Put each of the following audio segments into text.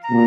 Good.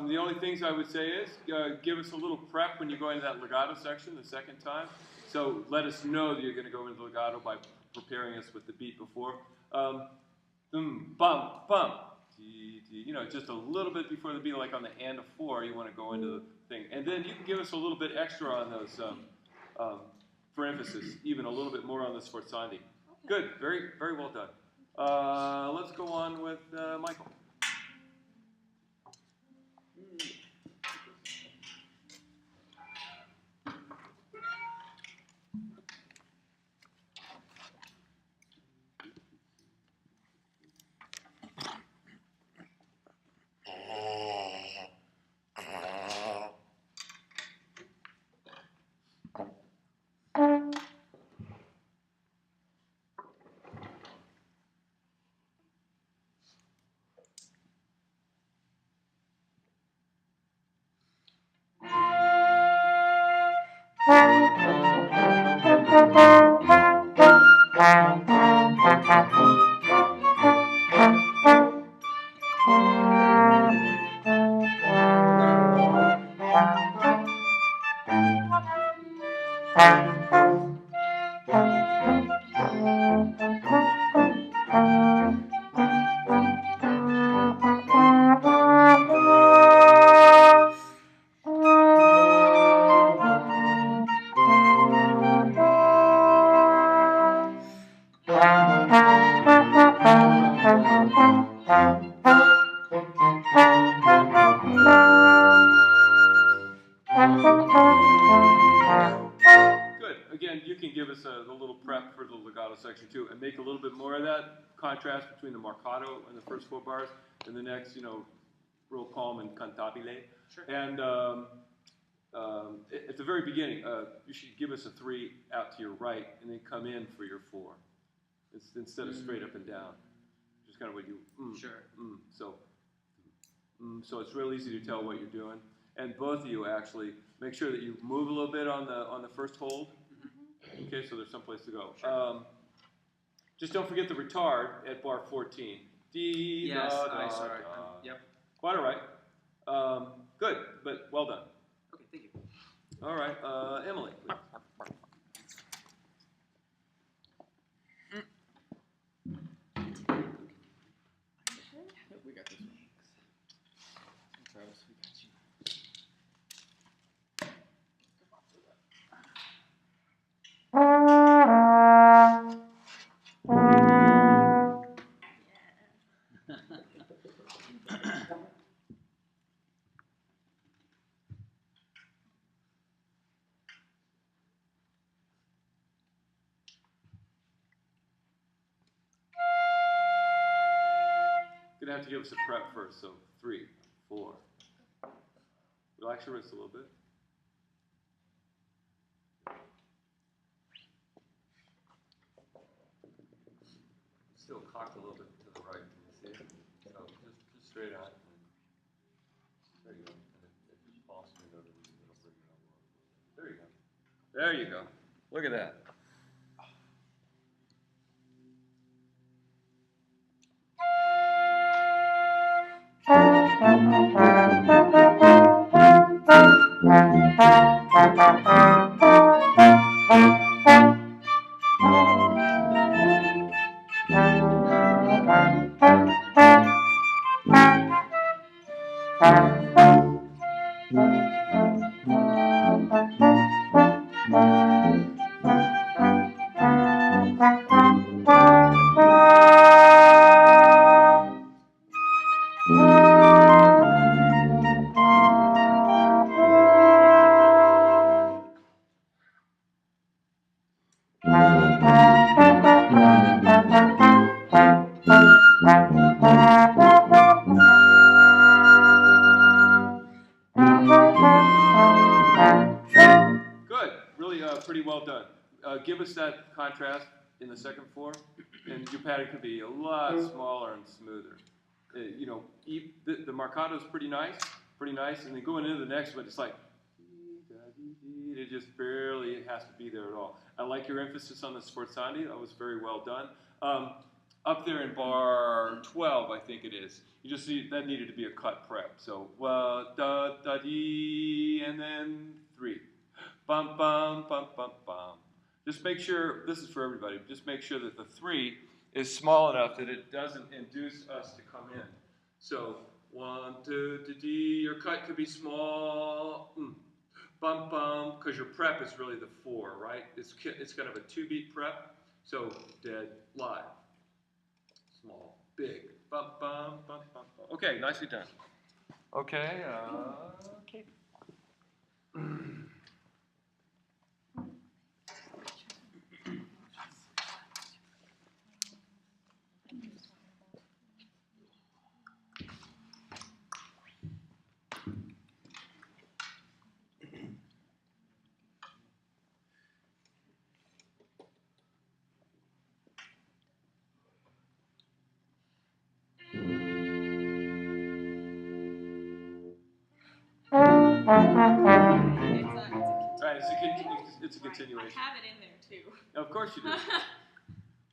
The only things I would say is give us a little prep when you go into that legato section the second time. So let us know that you're going to go into the legato by preparing us with the beat before. Bum, bum. You know, just a little bit before the beat, like on the and of 4, you want to go into the thing. And then you can give us a little bit extra on those for emphasis, even a little bit more on the sforzandi. Good. Very, very well done. Let's go on with Michael. Good. Again, you can give us a little prep for the legato section too, and make a little bit more of that contrast between the marcato and the first 4 bars, and the next, you know, real calm and cantabile. Sure. And at the very beginning, you should give us a 3 out to your right, and then come in for your 4, instead of straight up and down. Just kind of what you Sure. So it's real easy to tell what you're doing. And both of you actually make sure that you move a little bit on the first hold. Okay, so there's some place to go. Sure. Just don't forget the retard at bar 14. D, Yes, da, sorry. da. Yep. Quite all right. Good, but well done. Okay, thank you. All right, Emily. Please. We got this one. Travis, we got you. Gonna have to give us a prep first, so 3, 4. Relax your wrist a little bit. Still cocked a little bit to the right, can you see it? So just straight on. There you go. And if you fall straight over, it'll bring it up. There you go. There you go. Look at that. Good, really pretty well done. Give us that contrast in the second floor, and your pattern could be a lot smaller and smoother. You know, the marcato is pretty nice, and then going into the next one, it's like, it just barely has to be there at all. I like your emphasis on the sforzandi. That was very well done. Up there in bar 12, I think it is. You just see that needed to be a cut prep. So da da dee, and then 3. Bum bum bum bum bum. Just make sure, this is for everybody. Just make sure that the 3 is small enough that it doesn't induce us to come in. So 1 2 3 dee. Your cut could be small. Bum bum, because your prep is really the 4, right? It's kind of a 2-beat prep. So dead, live, small, big, bum bum bum bum bum. Okay, nicely done. Okay. Okay. Right, it's a continuation. I have it in there too. Of course you do.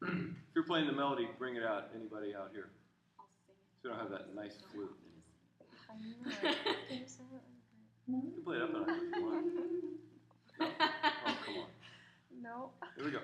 If you're playing the melody, bring it out. Anybody out here? I'll sing it. So you don't have that nice flute. I know. You can play it up and if you want. No? Oh, come on. No. Here we go.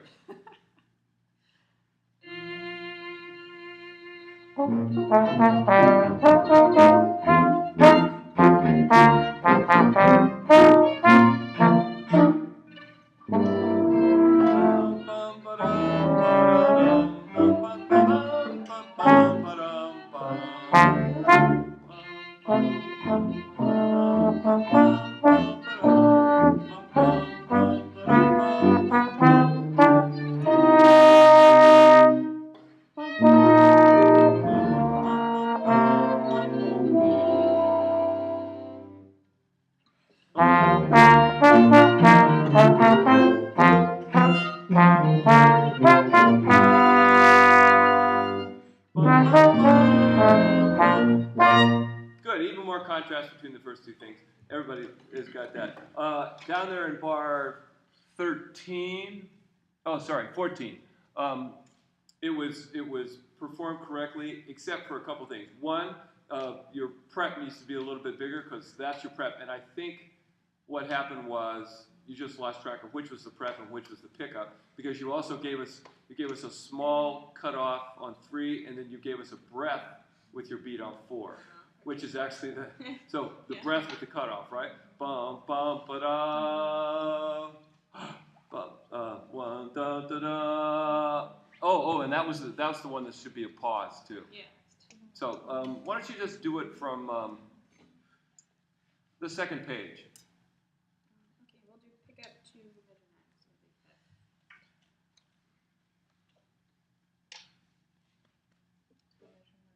Good, even more contrast between the first 2 things. Everybody has got that. Down there in bar 13, oh, sorry, 14. It was performed correctly, except for a couple things. One, your prep needs to be a little bit bigger because that's your prep. And I think what happened was you just lost track of which was the prep and which was the pickup because you also gave us a small cutoff on 3, and then you gave us a breath with your beat on 4, which is actually the Yeah. breath with the cutoff, right? Bum bum ba da. 1 da da da. Oh, and that was the one that should be a pause too. Yeah. So why don't you just do it from the second page? Okay, we'll do pick up 2 measure 9. So we'll do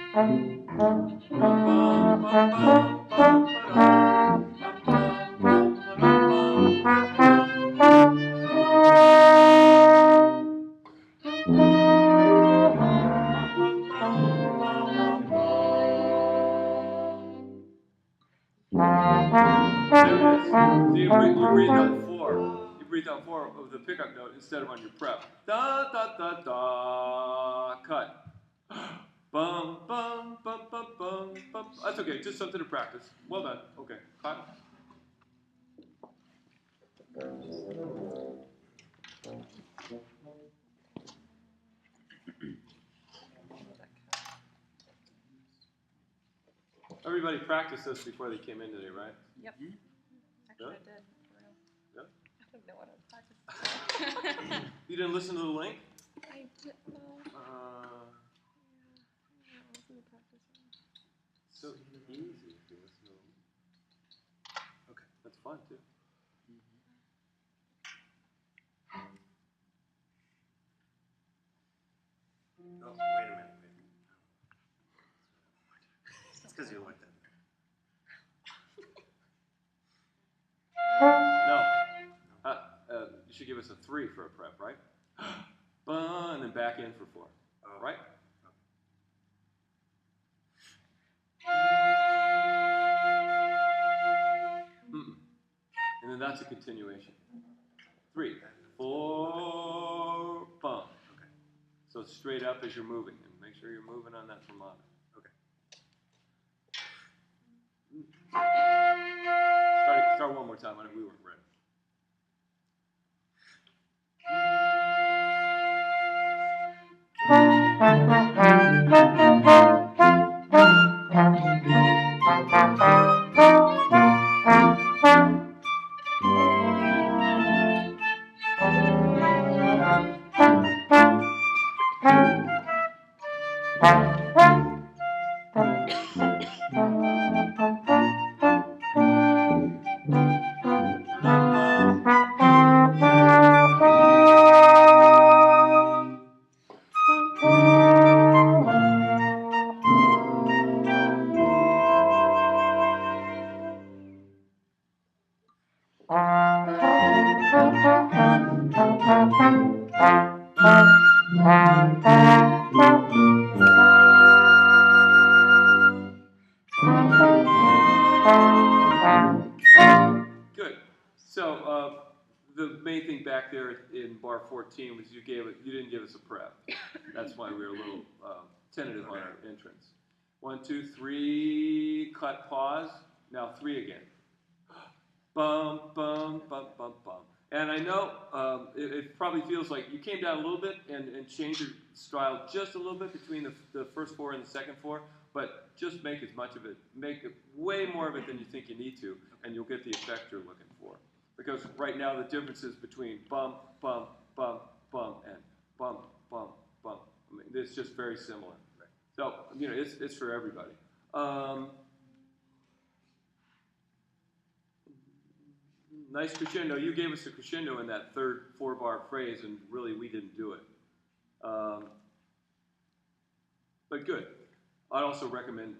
that. Oh. You breathe on 4. You breathe on 4 of the pickup note instead of on your prep. Da da da da. Cut. Bum bum bum bum bum bum. That's okay. Just something to practice. Well done. Okay. Cut. Everybody practiced this before they came in today, right? Yep. Actually, I did. For real. Yeah? I don't know what I practiced. You didn't listen to the link? I did. No. Uh, Yeah. I wasn't practicing. so easy if you listen to the link. Okay, that's fun too. Oh, wait a minute. It's because you looked at us a 3 for a prep, right? And then back in for 4, right? And then that's a continuation. 3, 4, bump. Okay. So it's straight up as you're moving, and make sure you're moving on that thermometer. Okay. Start one more time. We weren't ready. Good. So the main thing back there in bar 14 was you didn't give us a prep. That's why we were a little tentative on our entrance. 1, 2, 3, cut, pause. Now 3 again. Bum, bum, bum, bum, bum. And I know it probably feels like you came down a little bit and changed your style just a little bit between the first 4 and the second 4, but just make as much of it, make it way more of it than you think you need to, and you'll get the effect you're looking for. Because right now the difference is between bump, bump, bump, bump, and bump, bump, bump. I mean, it's just very similar. So, you know, it's for everybody. Nice crescendo. You gave us a crescendo in that third 4-bar phrase, and really we didn't do it. But good. I'd also recommend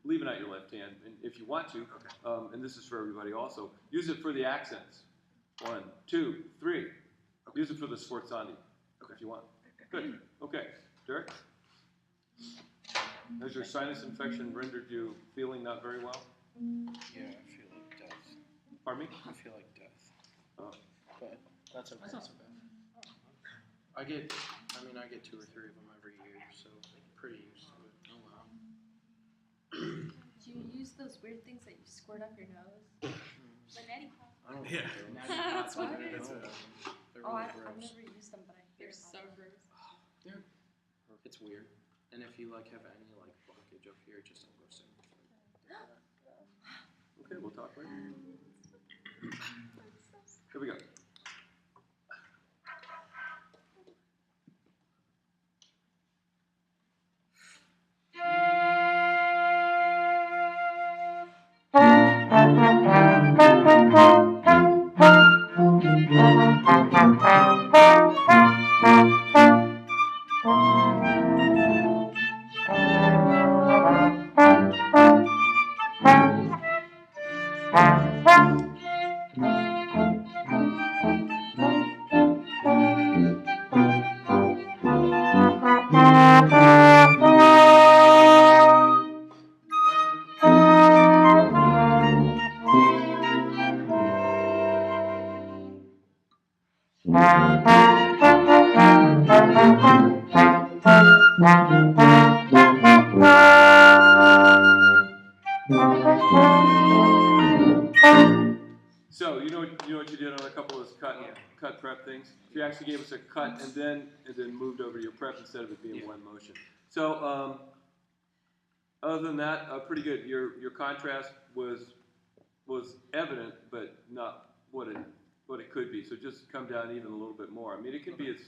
leaving out your left hand, and if you want to, and this is for everybody also, use it for the accents. 1, 2, 3. Use it for the sforzandi, if you want. Good. Okay. Derek? Has your sinus infection rendered you feeling not very well? Yeah, I feel like death. Pardon me? I feel like death. Oh. But that's okay. That's not so bad. I get 2 or 3 of them every year, so I'm pretty used to it. Oh wow. Do you use those weird things that you squirt up your nose? The neti pot. I don't Yeah. think Now so. you That's got what it. it is. They're Oh, really I've gross. never used them, but I hear They're so about them. gross. It's weird. And if you like have any like blockage up here, just don't go sit. Okay, we'll talk later. Here we go. So you know what you did on a couple of those cut prep things. You actually gave us a cut and then moved over to your prep instead of it being one motion. So other than that, pretty good. Your contrast was evident, but not what it could be. So just come down even a little bit more. I mean, it could be as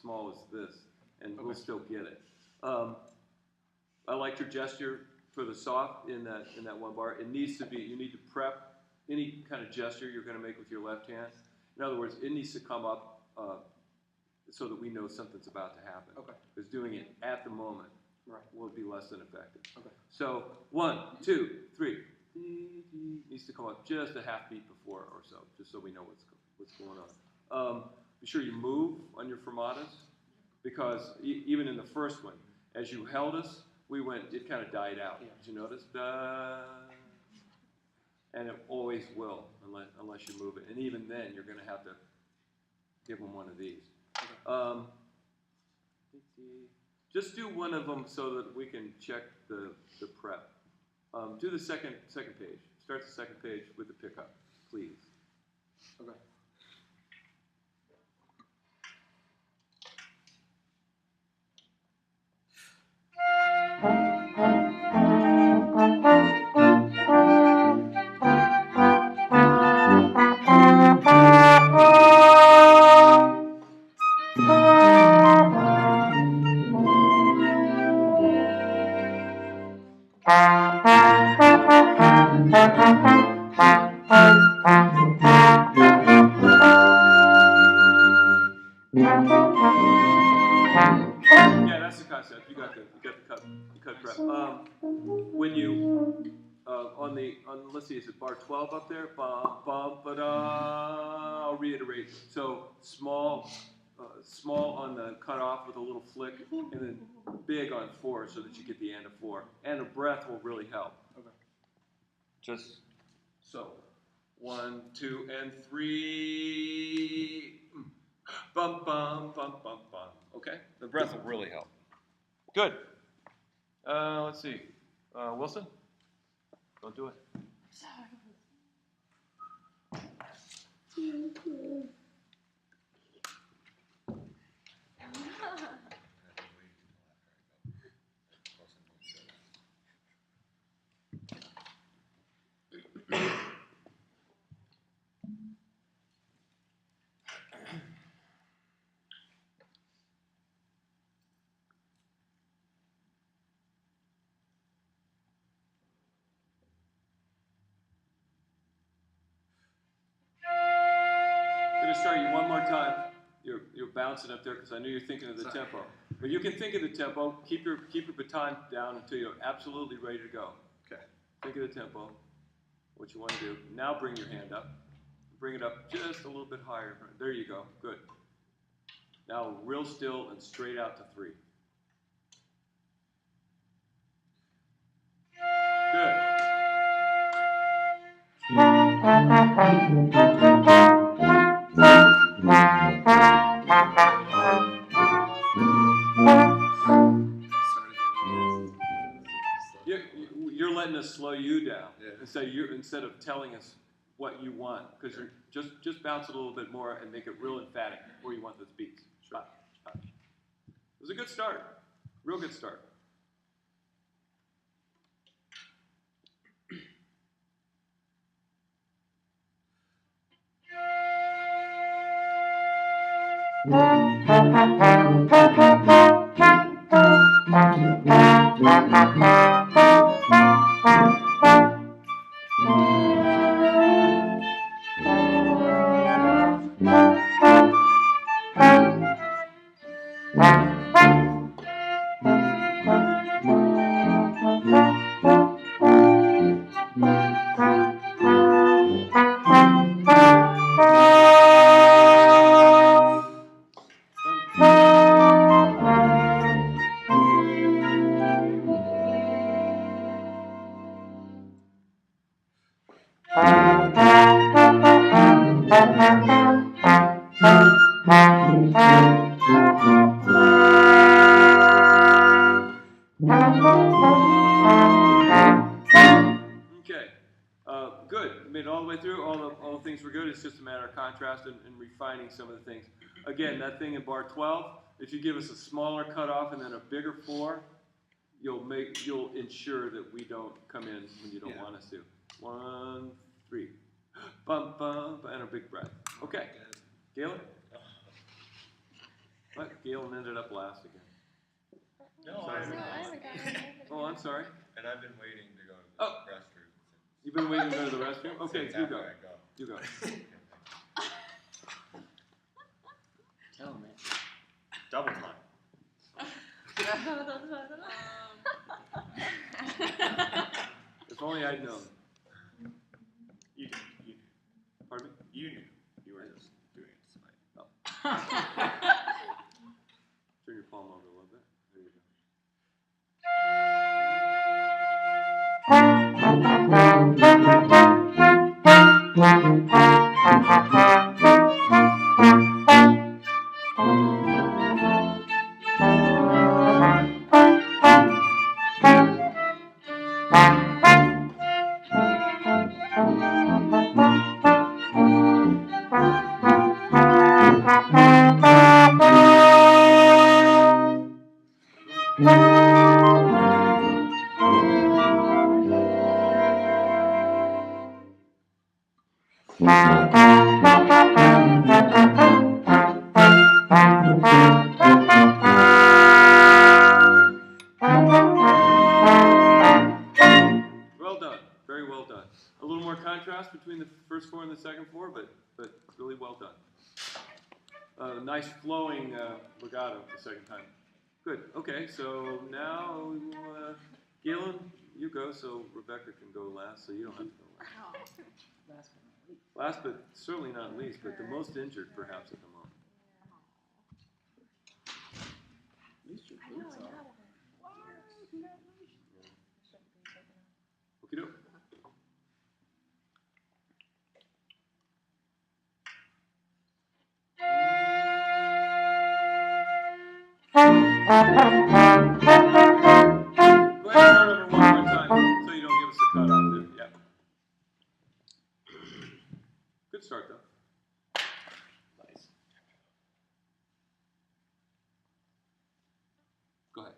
small as this, and we'll still get it. I liked your gesture for the soft in that 1 bar. It needs to be. You need to prep any kind of gesture you're going to make with your left hand. In other words, it needs to come up so that we know something's about to happen. Okay. Because doing it at the moment Right. will be less than effective. Okay. So 1, 2, 3. Needs to come up just a half beat before or so, just so we know what's going on. Be sure you move on your fermatas, because even in the first one, as you held us, it kind of died out. Yeah. Did you notice? Da, and it always will, unless you move it. And even then, you're going to have to give them one of these. Just do one of them so that we can check the prep. Do the second page. Start the second page with the pickup, please. Okay. Yeah, that's the concept. You got the cut prep. When you let's see, is it bar 12 up there? Bum bum ba da. I'll reiterate. So small on the cutoff with a little flick, and then big on 4 so that you get the and of 4. And a breath will really help. Okay. Just so. 1, 2, and 3. Bum bum bum bum bum. Okay, the breath will really help. Good. Let's see. Wilson, don't do it. I'm going to start you one more time. You're bouncing up there because I knew you're thinking of the tempo. But you can think of the tempo. Keep your baton down until you're absolutely ready to go. Okay. Think of the tempo, what you want to do. Now bring your hand up. Bring it up just a little bit higher. There you go. Good. Now real still and straight out to 3. Good. You're letting us slow you down. Yeah. Instead of telling us what you want, because you're just bounce it a little bit more and make it real emphatic where you want those beats. Sure. It was a good start, real good start. Okay, good. You made it all the way through. All the things were good. It's just a matter of contrast and refining some of the things. Again, that thing in bar 12, if you give us a smaller cutoff and then a bigger 4, you'll ensure that we don't come in when you don't want us to. 1, 3. Bum, bum, and a big breath. Okay. Galen? What? Galen ended up last again. No, Sorry. I haven't. No, I haven't got it. Oh, I'm sorry. And I've been waiting to go to the Oh. restroom. You've been waiting to go to the restroom? Okay, Since you after go. I go. You go. Tell him, man. Double time. If only I'd known. You Pardon me? knew. You were just doing it to spite. Turn your palm over a little bit. There you go. Well done, very well done. A little more contrast between the first four and the second four, but really well done. Nice flowing legato the second time. Good. Okay, so now Galen, you go, so Rebecca can go last, so you don't have to go last. Last but certainly not least, but the most injured perhaps at the moment. At least your I know, boots I off. got one. Okie doke. Go ahead and start over one more time so you don't give us a cut off there. Yeah. Good start though. Nice. Go ahead.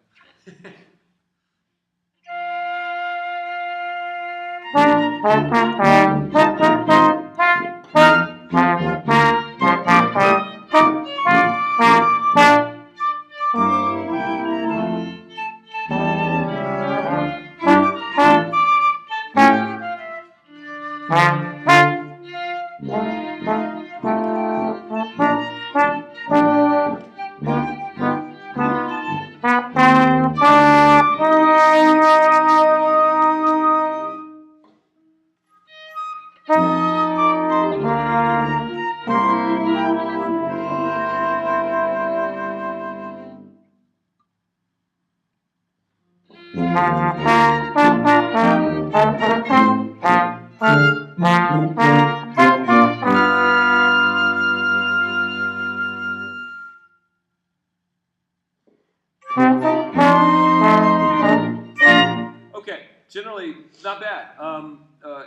Okay, generally not bad.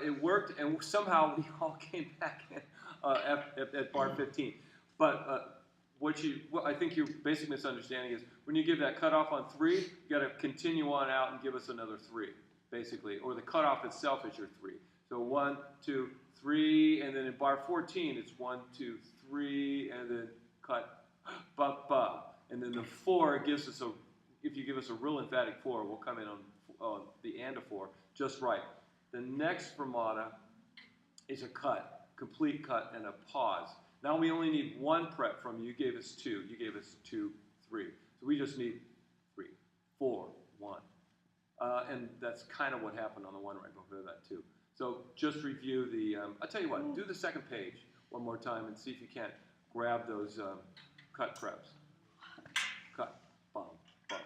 It worked, and somehow we all came back at bar 15. But what I think your basic misunderstanding is when you give that cutoff on 3, you got to continue on out and give us another 3, basically, or the cutoff itself is your 3. So 1, 2, 3, and then in bar 14 it's 1, 2, 3, and then cut, bump, bump, and then the 4 gives us a. If you give us a real emphatic 4, we'll come in on the and a 4 just right. The next fermata is a cut, complete cut, and a pause. Now we only need 1 prep from you. You gave us 2. You gave us 2, 3. So we just need 3, 4, 1. And that's kind of what happened on the one right before that too. So just review the, I'll tell you what, do the second page one more time and see if you can't grab those cut preps. Cut, bump, bump.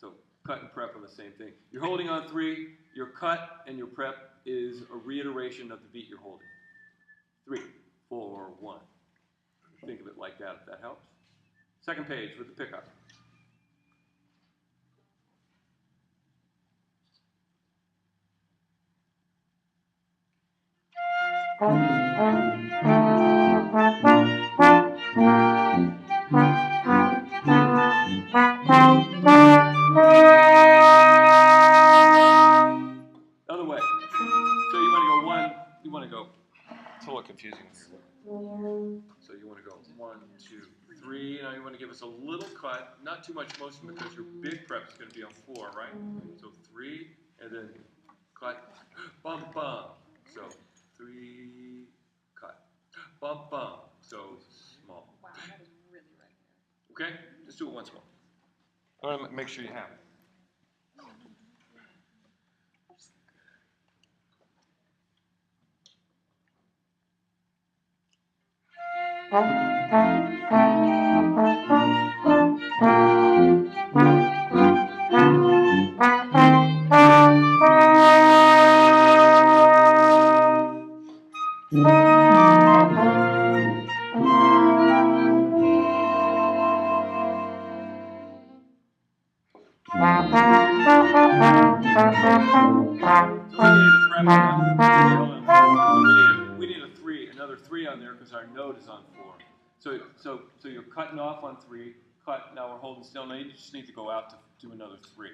So cut and prep on the same thing. You're holding on 3. Your cut and your prep is a reiteration of the beat you're holding. 3, 4, 1. Think of it like that if that helps. Second page with the pickup. Other way. So you want to go 1, you want to go, it's a little confusing here. So you want to go 1, 2, 3. Now you want to give us a little cut, not too much motion because your big prep is going to be on 4, right? So 3, and then cut, bump, bump. So 3, cut, bump, bump. So small. Wow, that is really right. Okay? Just do it once more. I want to make sure you have it. We need a 3, another 3 on there because our note is on 4. So you're cutting off on 3, cut, now we're holding still. Now you just need to go out to do another 3.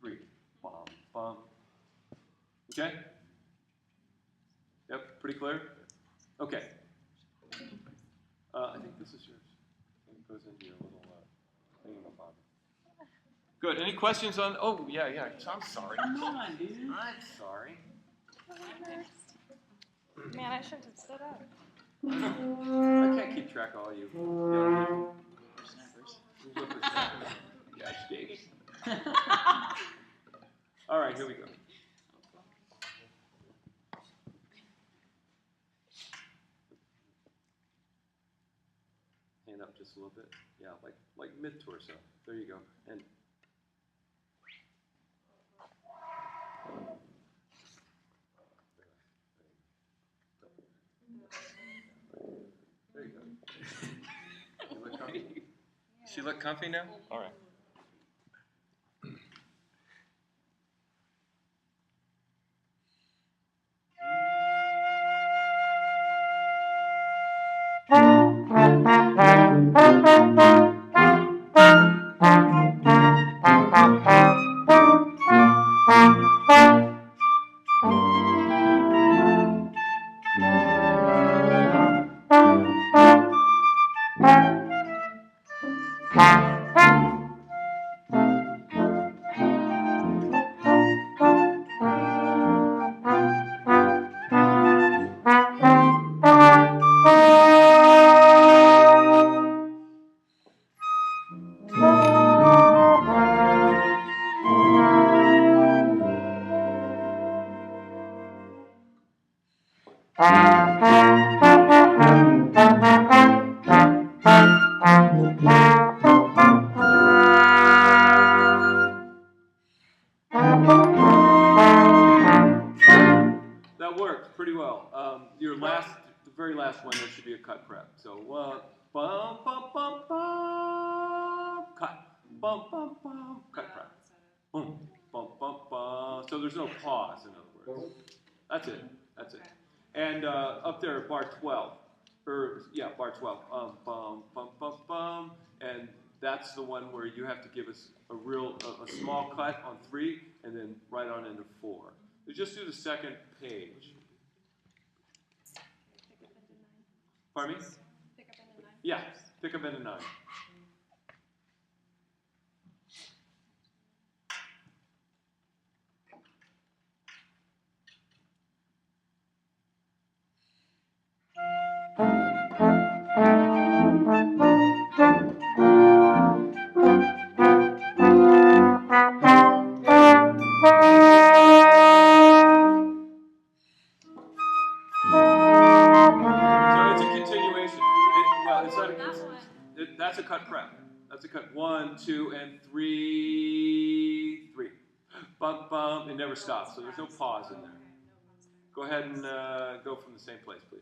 3. Bum, bum. Okay? Yep, pretty clear? Okay. I think this is yours. I think it goes into your little thingamabob. Good. Any questions on? Oh, yeah. I'm sorry. Come on, dude. I'm sorry. Man, I shouldn't have stood up. I can't keep track of all you young people. Gosh, Dave. All right, here we go. Hand up just a little bit. Yeah, like mid torso. There you go. And there you go. You look comfy? She look comfy now? All right. That worked pretty well. The very last one, there should be a cut prep. So, bum, bum, bum, bum, cut. Bum, bum, bum, cut prep. Boom, bum, bum, bum. So there's no pause, in other words. That's it. And up there, bar 12. Bar 12. Bum, bum, bum, bum. And that's the one where you have to give us a small cut on 3 and then right on into 4. So just do the second page. Pardon me? Pick up into 9. Yeah, pick up into 9. That's a cut prep. That's a cut 1, 2, and 3. 3. Bump, bump. It never stops, so there's no pause in there. Go ahead and go from the same place, please.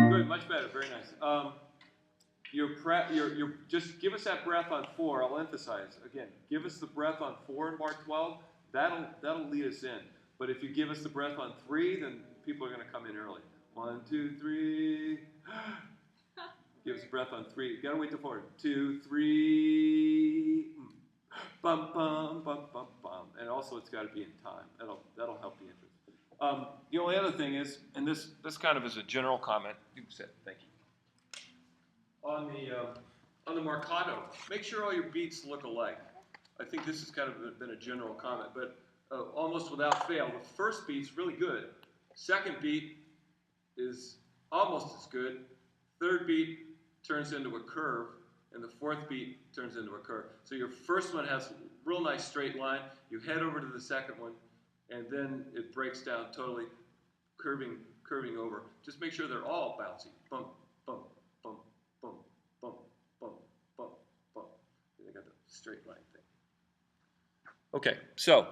Good, much better, very nice. Just give us that breath on 4. I'll emphasize again. Give us the breath on 4 in bar 12. That'll lead us in. But if you give us the breath on 3, then people are going to come in early. 1, 2, 3. Give us the breath on 3. You got to wait till 4. 2, 3. Bum bum bum bum bum. And also, it's got to be in time. That'll help the interest. The only other thing is, and this kind of is a general comment. You said, thank you. On the marcato, make sure all your beats look alike. I think this has kind of been a general comment, but almost without fail, the first beat's really good. Second beat is almost as good. Third beat turns into a curve, and the fourth beat turns into a curve. So your first one has a real nice straight line. You head over to the second one, and then it breaks down totally, curving over. Just make sure they're all bouncy. Bump, bump, bump, bump, bump, bump, bump, bump. They got the straight line thing. Okay, so